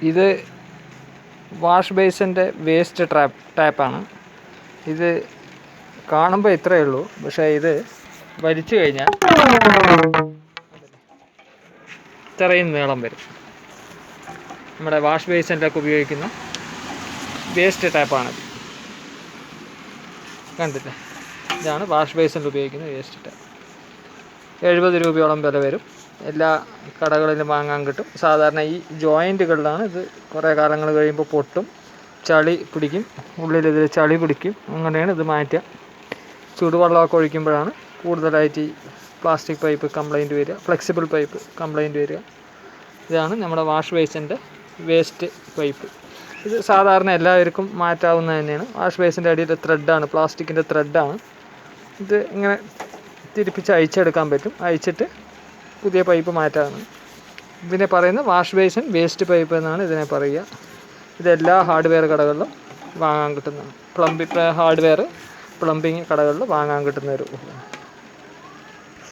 ഇത് wash ബേസിൻ്റെ waste ടാപ്പാണ്. ഇത് കാണുമ്പോൾ ഇത്രയേ ഉള്ളൂ, പക്ഷേ ഇത് വലിച്ചു കഴിഞ്ഞാൽ ഇത്രയും നീളം വരും. നമ്മുടെ വാഷ് ബേസിൻ്റെയൊക്കെ ഉപയോഗിക്കുന്ന വേസ്റ്റ് ടാപ്പാണിത്. കണ്ടില്ലേ, ഇതാണ് വാഷ് ബേസിൻ്റെ ഉപയോഗിക്കുന്ന വേസ്റ്റ് ടാപ്പ്. 70 രൂപയോളം വില വരും. എല്ലാ കടകളിലും വാങ്ങാൻ കിട്ടും. സാധാരണ ഈ ജോയിൻറ്റുകളിലാണ് ഇത്. കുറേ കാലങ്ങൾ കഴിയുമ്പോൾ പൊട്ടും, ചളി പിടിക്കും, ഉള്ളിലിതിൽ ചളി പിടിക്കും. അങ്ങനെയാണ് ഇത് മാറ്റുക. ചൂടുവെള്ളമൊക്കെ ഒഴിക്കുമ്പോഴാണ് കൂടുതലായിട്ട് ഈ പ്ലാസ്റ്റിക് പൈപ്പ് കംപ്ലൈൻറ്റ് വരിക, ഫ്ലെക്സിബിൾ പൈപ്പ് കംപ്ലൈൻറ്റ് വരിക. ഇതാണ് നമ്മുടെ വാഷ് ബേസിൻ്റെ വേസ്റ്റ് പൈപ്പ്. ഇത് സാധാരണ എല്ലാവർക്കും മാറ്റാവുന്നത് തന്നെയാണ്. വാഷ് ബേസിൻ്റെ അടിയിൽ ത്രെഡാണ്, പ്ലാസ്റ്റിക്കിൻ്റെ ത്രെഡാണ്. ഇത് ഇങ്ങനെ തിരിപ്പിച്ച് അയച്ചെടുക്കാൻ പറ്റും. അയച്ചിട്ട് പുതിയ പൈപ്പ് മാറ്റാവുന്നത്. ഇതിനെ പറയുന്നത് വാഷ് ബേസിൻ വേസ്റ്റ് പൈപ്പ് എന്നാണ് ഇതിനെ പറയുക. ഇതെല്ലാ ഹാർഡ്വെയർ കടകളിലും വാങ്ങാൻ കിട്ടുന്നതാണ്. ഹാർഡ്വെയർ പ്ലംബിങ് കടകളിൽ വാങ്ങാൻ കിട്ടുന്നൊരു